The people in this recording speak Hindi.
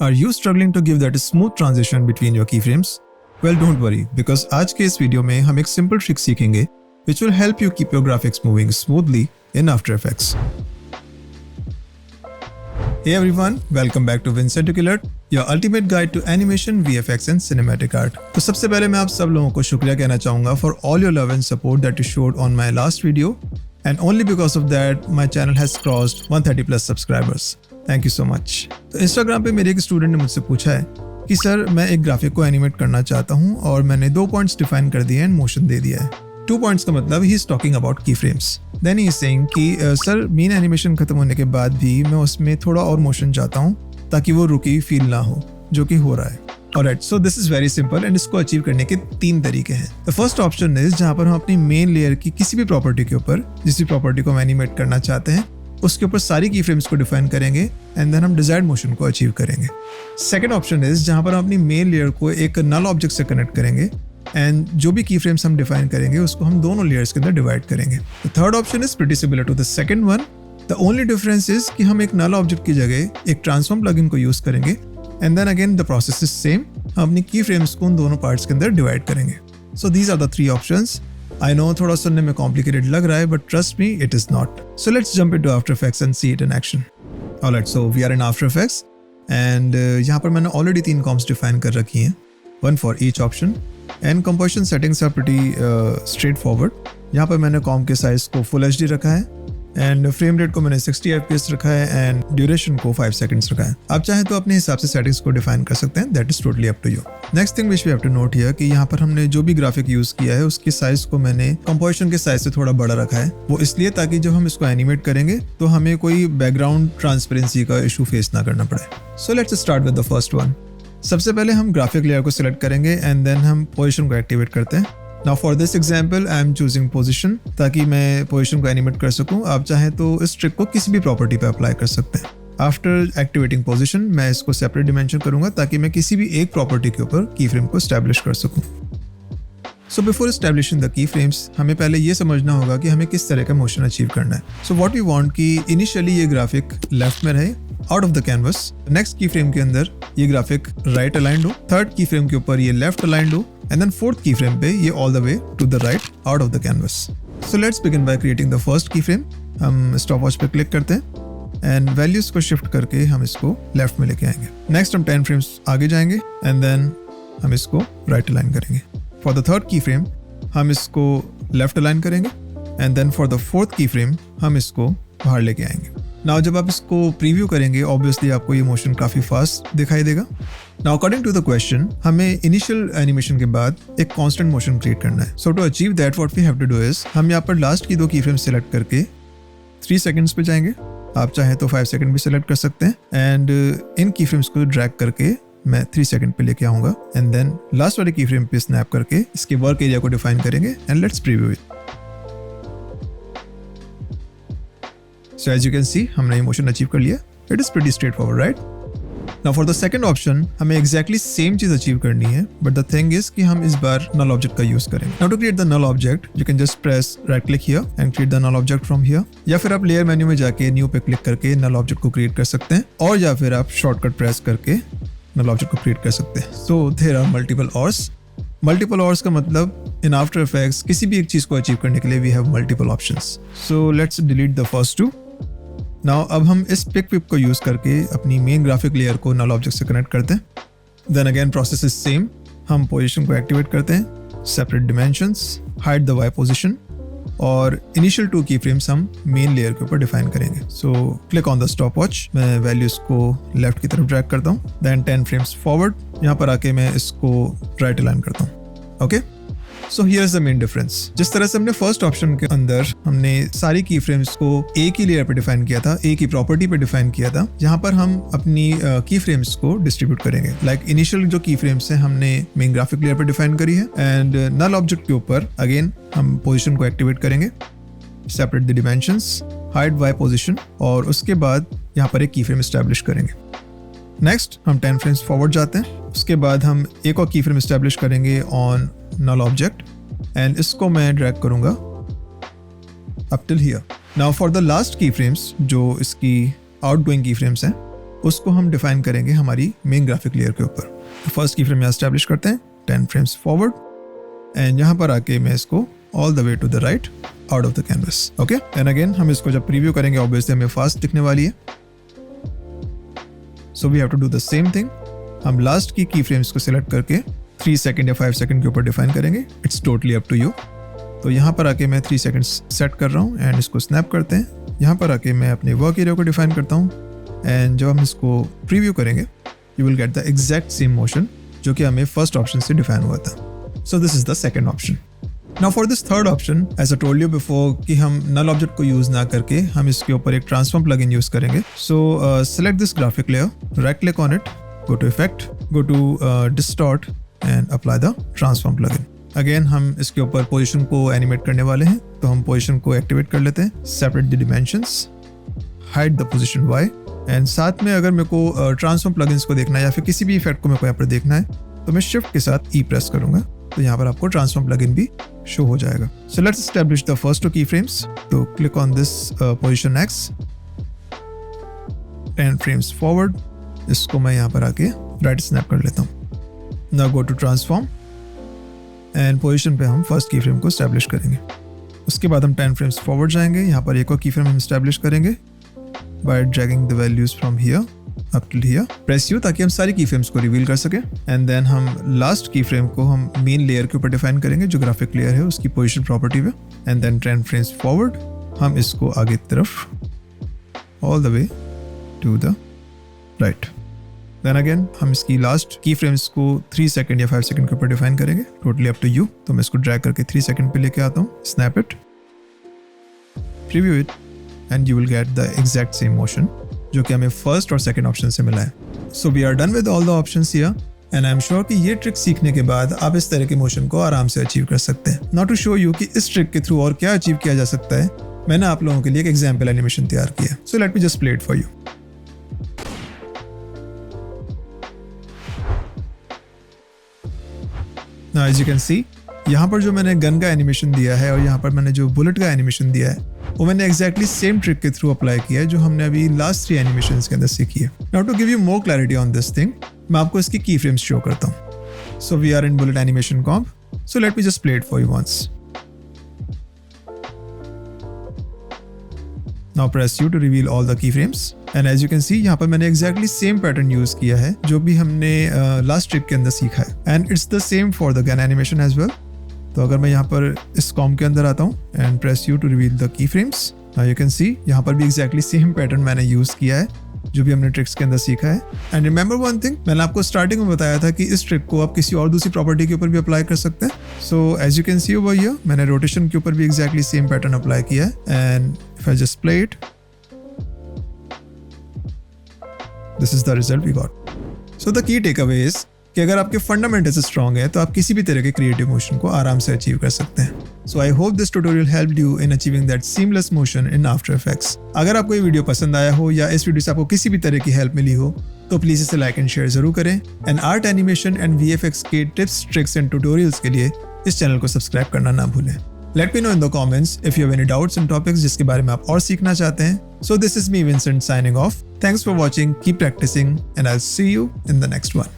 Are you struggling to give that smooth transition between your keyframes? Well, don't worry, because आज के इस वीडियो में हम एक सिंपल ट्रिक सीखेंगे which will help you keep your graphics moving smoothly in After Effects. Hey everyone, welcome back to Vincent Alert, your ultimate guide to animation, VFX and cinematic art. तो सबसे पहले मैं आप सब लोगों को शुक्रिया कहना चाहूँगा for all your love and support that you showed on my last video, and only because of that my channel has crossed 130 plus subscribers. Thank you so much. तो इंस्टाग्राम पे मेरे एक स्टूडेंट ने मुझसे पूछा है कि सर मैं एक ग्राफिक को एनिमेट करना चाहता हूँ और मैंने 2 पॉइंट्स डिफाइन कर दिए एंड मोशन दे दिया है। 2 पॉइंट्स का मतलब ही is talking about key frames. Then he is saying कि सर मेन एनिमेशन खत्म होने के बाद भी मैं उसमें थोड़ा और मोशन चाहता हूँ ताकि वो रुकी फील ना हो, जो कि हो रहा है। Alright, so this is very simple and इसको अचीव करने के 3 तरीके हैं। द फर्स्ट ऑप्शन इज जहाँ पर हम अपनी मेन लेयर की किसी भी प्रॉपर्टी के ऊपर जिस भी प्रॉपर्टी को हम एनिमेट करना चाहते हैं उसके ऊपर सारी की फ्रेम्स को डिफाइन करेंगे एंड देन हम डिजायर्ड मोशन को अचीव करेंगे। सेकंड ऑप्शन इज जहां पर हम अपनी मेन लेयर को एक नल ऑब्जेक्ट से कनेक्ट करेंगे एंड जो भी की फ्रेम्स हम डिफाइन करेंगे उसको हम दोनों लेयर्स के अंदर डिवाइड करेंगे। The third option is pretty similar to the second one. The only difference is कि हम एक नल ऑब्जेक्ट की जगह एक ट्रांसफॉर्म प्लगइन को यूज करेंगे and then again the process is same. हम अपनी की फ्रेम्स को उन दोनों पार्ट्स के अंदर डिवाइड करेंगे। So these are the 3 options. I know थोड़ा सुनने में complicated लग रहा है, but trust me, it is not. So let's jump into After Effects and see it in action. Alright, so we are in After Effects and यहाँ पर मैंने already 3 comps define कर रखी हैं, 1 for each option, and composition settings are pretty straightforward. यहाँ पर मैंने comp के size को Full HD रखा है एंड फ्रेम रेट को मैंने 60 fps रखा है एंड ड्यूरेशन को 5 सेकंड्स रखा है। आप चाहें तो अपने हिसाब से सेटिंग्स को डिफाइन कर सकते हैं, that is totally up to you. Next thing which we have to note here कि यहाँ पर हमने जो भी ग्राफिक यूज किया है उसकी साइज को मैंने कंपोजिशन के साइज से थोड़ा बड़ा रखा है। वो इसलिए ताकि जब हम इसको एनिमेट करेंगे तो हमें कोई बैकग्राउंड ट्रांसपेरेंसी का इशू फेस ना करना पड़े। So let's start with the first one. सबसे पहले हम ग्राफिक लेयर को सिलेक्ट करेंगे एंड देन हम पोजिशन को एक्टिवेट करते हैं। Now for this example I am choosing position ताकि मैं पोजिशन को एनिमेट कर सकूं। आप चाहें तो इस ट्रिक को किसी भी प्रॉपर्टी पे अप्लाई कर सकते हैं। आफ्टर एक्टिवेटिंग पोजिशन मैं इसको सेपरेट डिमेंशन करूंगा ताकि मैं किसी भी एक प्रॉपर्टी के ऊपर की फ्रेम को एस्टैब्लिश कर सकूं। So before establishing the key frames हमें पहले ये समझना होगा कि हमें किस तरह का मोशन अचीव करना है। सो व्हाट वी वांट कि इनिशियली ये ग्राफिक लेफ्ट में रहे out of the canvas, next key frame के अंदर ये ग्राफिक राइट अलाइंड हो, थर्ड की फ्रेम के ऊपर ये लेफ्ट अलाइंड हो and then fourth key frame पे ये all the way to the right out of the canvas. So let's begin by creating the first key frame. हम स्टॉप वॉच पे क्लिक करते हैं एंड वैल्यूज को शिफ्ट करके हम इसको लेफ्ट में लेके आएंगे। नेक्स्ट हम 10 फ्रेम्स आगे जाएंगे एंड देन हम इसको राइट अलाइन करेंगे। For the third key frame हम इसको लेफ्ट अलाइन करेंगे and then for the fourth key frame हम इसको बाहर लेके आएंगे। नाउ जब आप इसको प्रीव्यू करेंगे ऑब्वियसली आपको ये मोशन काफी फास्ट दिखाई देगा। Now according to the question हमें इनिशियल एनिमेशन के बाद एक कांस्टेंट मोशन क्रिएट करना है। So to achieve that what we have to do is हम यहाँ पर लास्ट की 2 की फ्रेम सेलेक्ट करके 3 सेकंड्स पे जाएंगे। आप चाहें तो 5 सेकंड भी सेलेक्ट कर सकते हैं एंड इन की फ्रेम्स को ड्रैग करके मैं 3 सेकंड पे लेके आऊंगा एंड देन लास्ट वाले की फ्रेम पे स्नैप करके इसके वर्क एरिया को डिफाइन करेंगे and let's preview it. So as you can see हमने ये मोशन अचीव कर लिया। It is pretty straightforward, right? Now for the second option हमें exactly same चीज अचीव करनी है, but the thing is कि हम इस बार null object का यूज करेंगे। Now to create the null object you can just press right click here and create the null object from here, या फिर आप layer menu में जाके new पे क्लिक करके null object को create कर सकते हैं और या फिर आप shortcut press करके null object को create कर सकते हैं। So there are multiple ORs। Multiple ORs का मतलब इन आफ्टर इफेक्ट्स किसी भी एक चीज को अचीव करने के लिए we have multiple options. So let's delete the first 2। Now अब हम इस पिक विप को यूज करके अपनी मेन ग्राफिक लेयर को नल ऑब्जेक्ट से कनेक्ट करते हैं। Then again process is same. हम पोजीशन को एक्टिवेट करते हैं, separate dimensions, hide the Y position और इनिशियल 2 की फ्रेम्स हम मेन लेयर के ऊपर डिफाइन करेंगे। So click on the stop watch. मैं वैल्यूज को लेफ्ट की तरफ ड्रैग करता हूँ, देन 10 फ्रेम्स फॉरवर्ड। यहाँ पर आके मैं इसको राइट अलाइन करता हूँ। Okay, so here is the main difference. जिस तरह से हमने फर्स्ट ऑप्शन के अंदर हमने सारी की फ्रेम्स को एक ही लेयर पे डिफाइन किया था, एक ही प्रॉपर्टी पे डिफाइन किया था, यहाँ पर हम अपनी की फ्रेम्स को डिस्ट्रीब्यूट करेंगे। लाइक इनिशियल जो की फ्रेम्स है हमने मेन ग्राफिक लेयर पे डिफाइन करी है एंड नल ऑब्जेक्ट के ऊपर अगेन हम पोजिशन को एक्टिवेट करेंगे, separate the dimensions, hide Y position और उसके बाद यहाँ पर एक की फ्रेम एस्टैब्लिश करेंगे। नेक्स्ट हम 10 फ्रेम्स फॉरवर्ड जाते हैं। उसके बाद हम एक और की फ्रेम एस्टैब्लिश करेंगे ऑन null object and इसको मैं ड्रैग करूंगा up till here. Now for the last keyframes जो इसकी outgoing keyframes हैं उसको हम डिफाइन करेंगे हमारी मेन ग्राफिक लेयर के ऊपर। फर्स्ट की फ्रेम यहाँ एस्टैब्लिश करते हैं 10 फ्रेम्स फॉरवर्ड, एंड यहाँ पर आके मैं इसको all the way to the right out of the canvas. Okay, and again हम इसको जब प्रीव्यू करेंगे ऑब्वियसली हमें फास्ट दिखने वाली है, so we have to do the same thing. हम लास्ट की फ्रेम्स को सिलेक्ट करके 3 सेकंड या 5 सेकंड के ऊपर डिफाइन करेंगे। It's totally up to you. तो यहाँ पर आके मैं 3 सेकंड्स सेट कर रहा हूँ एंड इसको स्नैप करते हैं। यहाँ पर आके मैं अपने वर्क एरिया को डिफाइन करता हूँ, एंड जब हम इसको प्रीव्यू करेंगे you will get the exact same motion जो कि हमें फर्स्ट ऑप्शन से डिफाइन हुआ था। So this is the second option. Now for this third option, as I told you before कि हम नल ऑब्जेक्ट को यूज ना करके हम इसके ऊपर एक ट्रांसफॉर्म प्लगइन यूज करेंगे। सो select this graphic layer, right click on it, go to effect, go to distort and apply the transform plugin. Again हम इसके ऊपर पोजीशन को एनिमेट करने वाले हैं, तो हम पोजीशन को एक्टिवेट कर लेते हैं। Separate the dimensions, hide the position Y, and साथ में अगर मेरे को ट्रांसफॉर्म प्लगइन्स को देखना है या फिर किसी भी इफेक्ट को मेरे को यहाँ पर देखना है तो मैं शिफ्ट के साथ E प्रेस करूंगा, तो यहाँ पर आपको ट्रांसफॉर्म प्लगइन भी शो हो जाएगा। So let's establish the first 2 keyframes. तो click on this position X, 10 frames forward, इसको मैं यहाँ पर आके राइट स्नैप कर लेता हूँ। Now go to transform and position पे हम फर्स्ट की फ्रेम को एस्टैब्लिश करेंगे। उसके बाद हम 10 फ्रेम्स फॉरवर्ड जाएंगे, यहाँ पर एक और की फ्रेम हम एस्टैब्लिश करेंगे bye dragging the values from here up till here, press you ताकि हम सारी की फ्रेम्स को रिवील कर सके। एंड देन हम लास्ट की फ्रेम को हम मेन लेयर के ऊपर डिफाइन करेंगे जो ग्राफिक लेयर है उसकी पोजीशन प्रॉपर्टी पे, एंड देन 10 फ्रेम्स फॉरवर्ड हम इसको आगे की तरफ all the way to the right. Then again हम इसकी लास्ट की फ्रेम्स को 3 सेकंड या 5 सेकंड के ऊपर डिफाइन करेंगे, टोटली अप टू यू। तो मैं इसको ड्रैग करके 3 सेकंड पे लेके आता हूँ, snap it, preview it, and you will get the exact same motion जो कि हमें फर्स्ट और सेकंड ऑप्शन से मिला है। So we are done with all the options here, and I am sure कि ये ट्रिक सीखने के बाद आप इस तरह के मोशन को आराम से अचीव कर सकते हैं। नॉट टू शो यू कि इस ट्रिक के थ्रू और क्या अचीव किया जा सकता है, मैंने आप लोगों के लिए एक एग्जाम्पल एनिमेशन तैयार किया। सो let me just play it for you. Now as you can see, यहाँ पर जो मैंने गन का एनिमेशन दिया है और यहाँ पर मैंने जो बुलेट का एनिमेशन दिया है वो मैंने एक्जैक्टली सेम ट्रिक के थ्रू अप्लाई किया है जो हमने अभी लास्ट 3 एनिमेशंस के अंदर सीखी है। Now to give you more clarity on this thing, मैं आपको इसकी की फ्रेम्स शो करता हूँ। So we are in bullet animation comp, so let me just play it for you once. Now press U to reveal all the keyframes, and as you can see यहाँ पर मैंने exactly same pattern use किया है जो भी हमने last ट्रिक के अंदर सीखा है, and it's the same for the gun animation as well। तो अगर मैं यहाँ पर इस कॉम के अंदर आता हूँ and press U to reveal the keyframes, now you can see यहाँ पर भी exactly same pattern मैंने use किया है जो भी हमने ट्रिक्स के अंदर सीखा है। एंड रिमेंबर वन थिंग, मैंने आपको स्टार्टिंग में बताया था कि इस ट्रिक को आप किसी और दूसरी प्रॉपर्टी के ऊपर भी अप्लाई कर सकते हैं। So as you can see over here, मैंने रोटेशन के ऊपर भी एग्जैक्टली सेम पैटर्न अप्लाई किया है, and if I just play it, this is the result we got. So the key takeaway is कि अगर आपके फंडामेंटल्स स्ट्रॉन्ग है तो आप किसी भी तरह के क्रिएटिव मोशन को आराम से अचीव कर सकते हैं। So I hope this tutorial helped you in achieving that seamless motion in After Effects. अगर आपको ये वीडियो पसंद आया हो या इस वीडियो से आपको किसी भी तरह की हेल्प मिली हो तो प्लीज इसे लाइक एंड शेयर जरूर करें। And art animation and VFX के टिप्स, ट्रिक्स एंड ट्यूटोरियल्स के लिए इस चैनल को सब्सक्राइब करना ना भूलें। Let me know in the comments if you have any doubts and topics जिसके बारे में आप और सीखना चाहते हैं। So this is me Vincent signing off. Thanks for watching, keep practicing, and I'll see you in the next one.